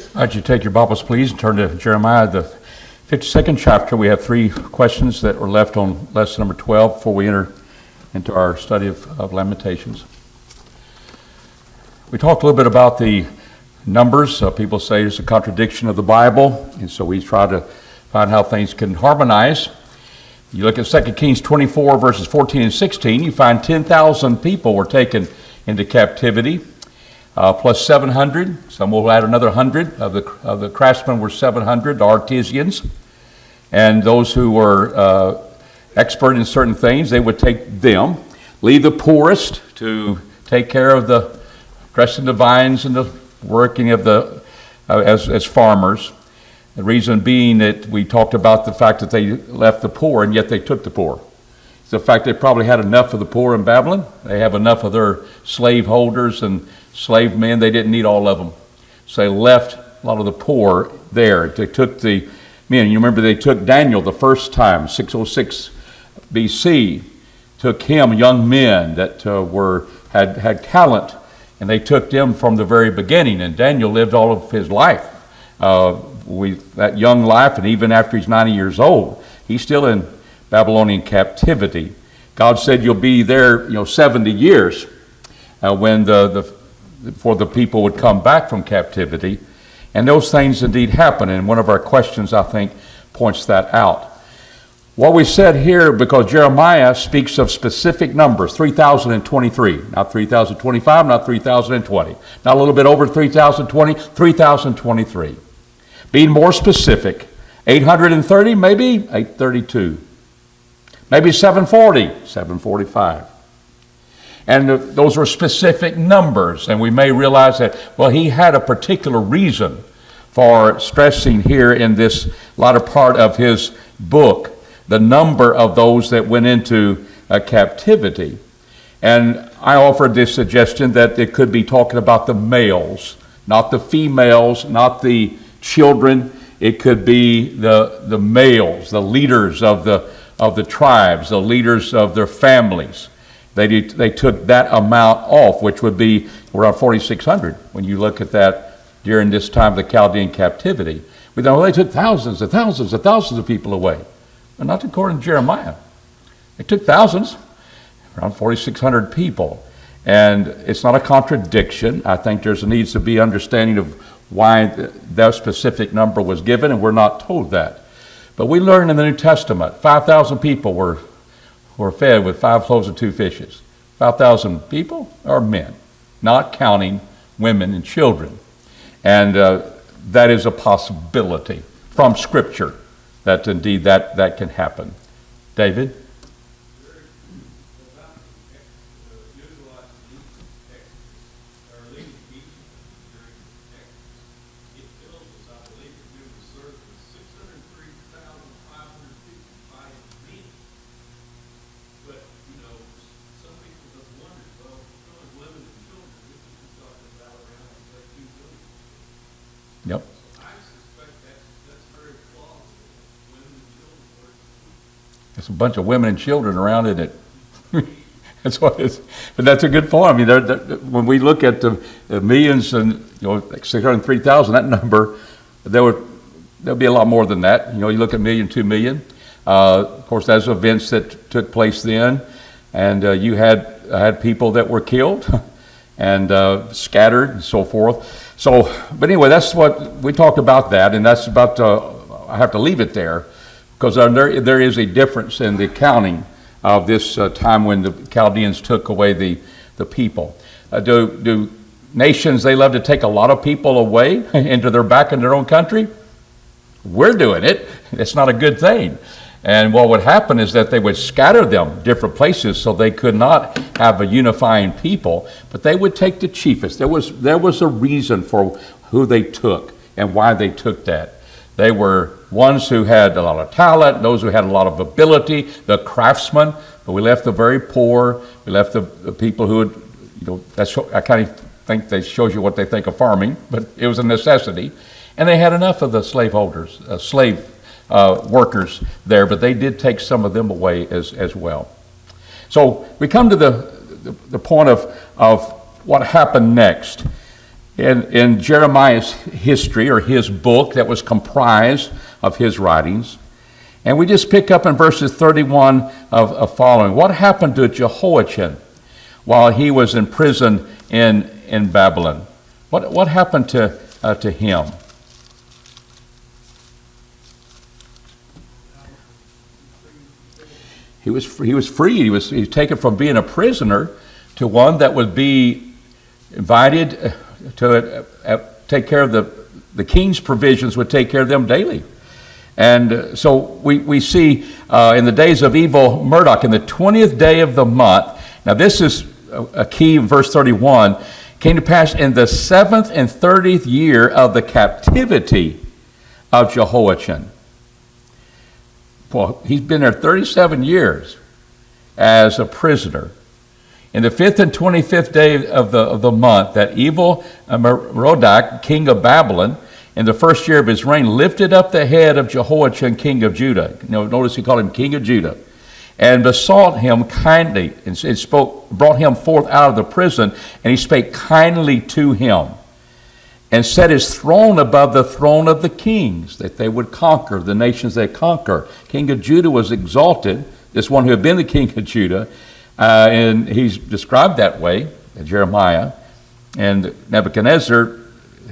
All right, you take your Bibles, please, and turn to Jeremiah, the 52nd chapter. We have three questions that were left on lesson number 12 before we enter into our study of Lamentations. We talked a little bit about the numbers. People say it's a contradiction of the Bible, and so we try to find how things can harmonize. You look at 2 Kings 24, verses 14 and 16, you find 10,000 people were taken into captivity. Plus 700, some will add another 100 of the craftsmen were 700, the artisans, and those who were expert in certain things, they would take them, leave the poorest to take care of the dressing the vines and the working of the as farmers. The reason being that we talked about the fact that they left the poor and yet they took the poor. It's the fact they probably had enough of the poor in Babylon. They have enough of their slave holders and slave men. They didn't need all of them. So they left a lot of the poor there. They took the men. You remember they took Daniel the first time, 606 BC. Took him, young men that had talent, and they took them from the very beginning. And Daniel lived all of his life, that young life, and even after he's 90 years old, he's still in Babylonian captivity. God said you'll be there, 70 years when before the people would come back from captivity. And those things indeed happen. And one of our questions, I think, points that out. What we said here, because Jeremiah speaks of specific numbers, 3,023, not 3,025, not 3,020, not a little bit over 3,020, 3,023. Being more specific, 830, maybe 832. Maybe 740, 745. And those are specific numbers, and we may realize that, well, he had a particular reason for stressing here in this latter part of his book, the number of those that went into captivity. And I offered this suggestion that it could be talking about the males, not the females, not the children. It could be the males, the leaders of the tribes, the leaders of their families. They took that amount off, which would be around 4,600 when you look at that during this time of the Chaldean captivity. We know they took thousands and thousands and thousands of people away. But not according to Jeremiah. They took thousands, around 4,600 people. And it's not a contradiction. I think there needs to be understanding of why that specific number was given, and we're not told that. But we learn in the New Testament, 5,000 people were fed with 5 loaves and 2 fishes. 5,000 people are men, not counting women and children. And that is a possibility from Scripture that indeed that can happen. David? Yep. There's a bunch of women and children around in it. That's what it is. But that's a good point. I mean, when we look at the millions and like 603,000, that number, there'll be a lot more than that. You look at 1 million, 2 million. Of course, that's events that took place then, and you had people that were killed and scattered and so forth. So, but anyway, that's what we talked about that, and that's about, I have to leave it there, because there is a difference in the counting of this time when the Chaldeans took away the people. Do nations, they love to take a lot of people away into their own country? We're doing it. It's not a good thing. And what would happen is that they would scatter them different places so they could not have a unifying people, but they would take the chiefest. There was a reason for who they took and why they took that. They were ones who had a lot of talent, those who had a lot of ability, the craftsmen, but we left the very poor, we left the people who would, I kind of think that shows you what they think of farming, but it was a necessity. And they had enough of the slaveholders, slave workers there, but they did take some of them away as well. So we come to the point of what happened next. in Jeremiah's history, or his book that was comprised of his writings. And we just pick up in verses 31 of following. What happened to Jehoiachin while he was in prison in Babylon? What happened to him? He was freed. He was taken from being a prisoner to one that would be invited to take care of the king's provisions, would take care of them daily. And so we see in the days of evil Murdoch, in the 20th day of the month. Now this is a key in verse 31. Came to pass in the 7th and 30th year of the captivity of Jehoiachin. Well, he's been there 37 years as a prisoner. In the 5th and 25th day of the month, that evil Merodach, king of Babylon, in the first year of his reign, lifted up the head of Jehoiachin, king of Judah. Notice he called him king of Judah, and besought him kindly, and brought him forth out of the prison, and he spake kindly to him, and set his throne above the throne of the kings, that they would conquer the nations they conquer. King of Judah was exalted, this one who had been the king of Judah, and he's described that way in Jeremiah. And Nebuchadnezzar,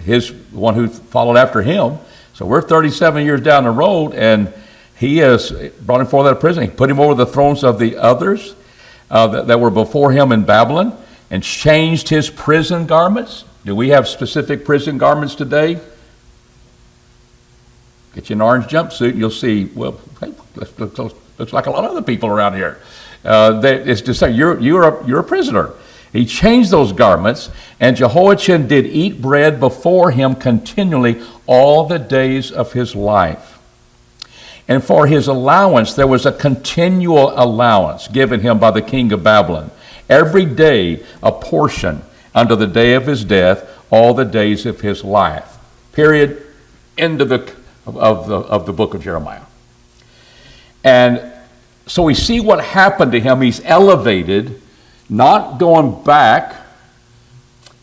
his one who followed after him. So we're 37 years down the road, and he has brought him forth out of prison. He put him over the thrones of the others that were before him in Babylon, and changed his prison garments. Do we have specific prison garments today? Get you an orange jumpsuit, and you'll see, well, hey, looks like a lot of other people around here. It's to say you're a prisoner. He changed those garments, and Jehoiachin did eat bread before him continually all the days of his life. And for his allowance, there was a continual allowance given him by the king of Babylon. Every day a portion unto the day of his death, all the days of his life. Period. End of the book of Jeremiah. And so we see what happened to him. He's elevated, not going back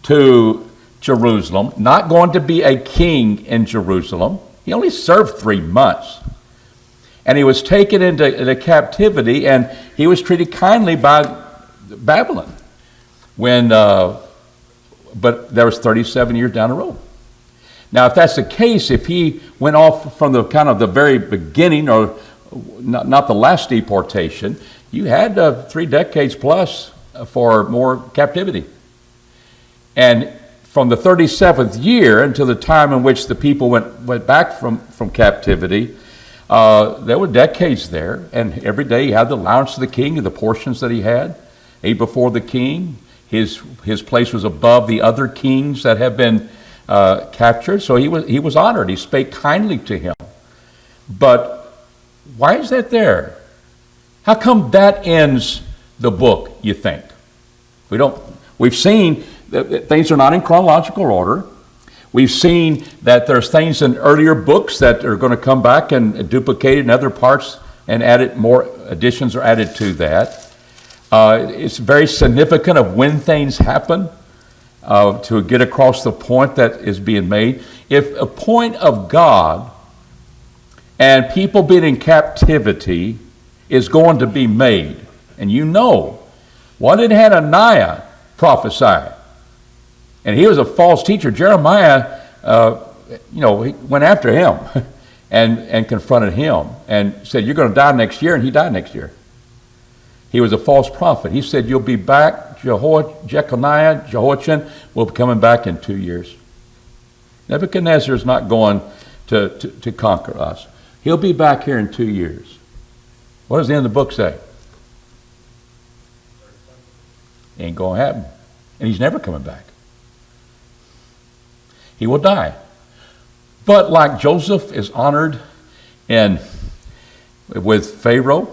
to Jerusalem, not going to be a king in Jerusalem. He only served 3 months. And he was taken into captivity, and he was treated kindly by Babylon. But there was 37 years down the road. Now, if that's the case, if he went off from the kind of the very beginning, or not the last deportation, you had 3 decades plus for more captivity. And from the 37th year until the time in which the people went back from captivity, there were decades there, and every day he had the allowance of the king and the portions that he had. Ate before the king. His place was above the other kings that have been captured, so he was honored. He spake kindly to him. But why is that there? How come that ends the book, you think? We've seen that things are not in chronological order. We've seen that there's things in earlier books that are going to come back and duplicated in other parts, and more additions are added to that. It's very significant of when things happen to get across the point that is being made. If a point of God and people being in captivity is going to be made, and what did Hananiah prophesy? And he was a false teacher. Jeremiah, he went after him and confronted him and said, "You're going to die next year," and he died next year. He was a false prophet. He said, "You'll be back, Jehoiachin will be coming back in 2 years." Nebuchadnezzar is not going to conquer us. He'll be back here in 2 years. What does the end of the book say? Ain't going to happen. And he's never coming back. He will die. But like Joseph is honored with Pharaoh,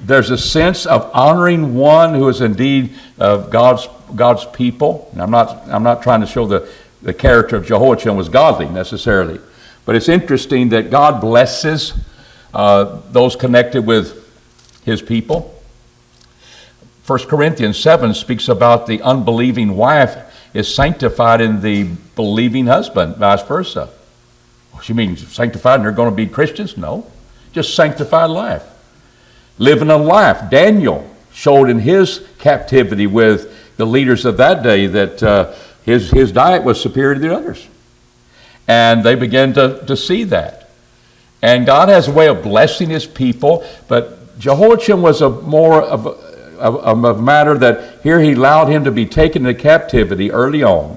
there's a sense of honoring one who is indeed of God's people. And I'm not trying to show the character of Jehoiachin was godly necessarily, but it's interesting that God blesses those connected with his people. 1 Corinthians 7 speaks about the unbelieving wife is sanctified in the believing husband, vice versa. You mean sanctified and they're going to be Christians? No, just sanctified life. Living a life. Daniel showed in his captivity with the leaders of that day that his diet was superior to the others. And they began to see that. And God has a way of blessing his people, but Jehoiachin was more of a matter that here he allowed him to be taken into captivity early on.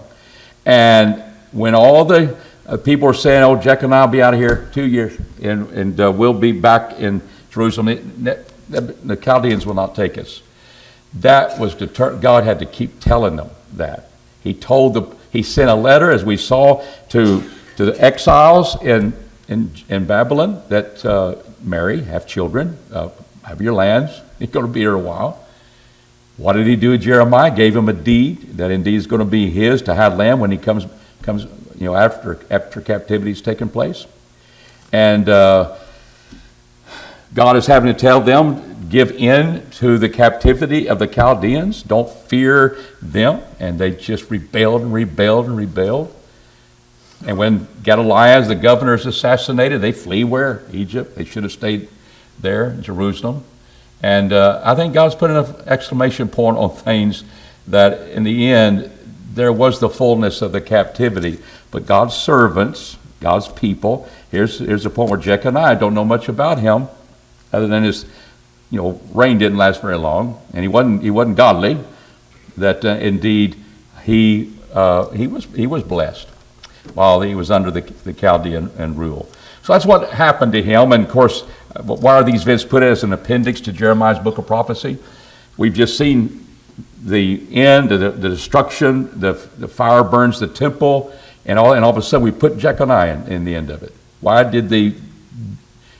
And when all the people were saying, oh, Jeconiah will be out of here 2 years, and we'll be back in Jerusalem, the Chaldeans will not take us. That was God had to keep telling them that. He sent a letter, as we saw, to the exiles in Babylon that marry, have children, have your lands. You're going to be here a while. What did he do with Jeremiah? Gave him a deed that indeed is going to be his to have land when he comes after captivity has taken place. And God is having to tell them, give in to the captivity of the Chaldeans. Don't fear them. And they just rebelled and rebelled and rebelled. And when Gedaliah, the governor, is assassinated, they flee where? Egypt. They should have stayed there in Jerusalem. And I think God's put an exclamation point on things that in the end, there was the fullness of the captivity. But God's servants, God's people, here's the point where Jeconiah, don't know much about him, other than his reign didn't last very long, and he wasn't godly, that indeed he was blessed while he was under the Chaldean and rule. So that's what happened to him. And of course, why are these events put as an appendix to Jeremiah's book of prophecy? We've just seen the end, the destruction, the fire burns the temple, and all of a sudden we put Jeconiah in the end of it. Why did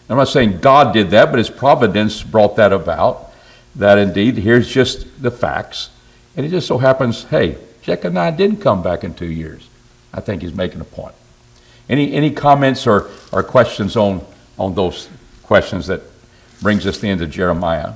I'm not saying God did that, but his providence brought that about, that indeed, here's just the facts. And it just so happens, hey, Jeconiah didn't come back in 2 years. I think he's making a point. Any comments or questions on those questions that brings us to the end of Jeremiah?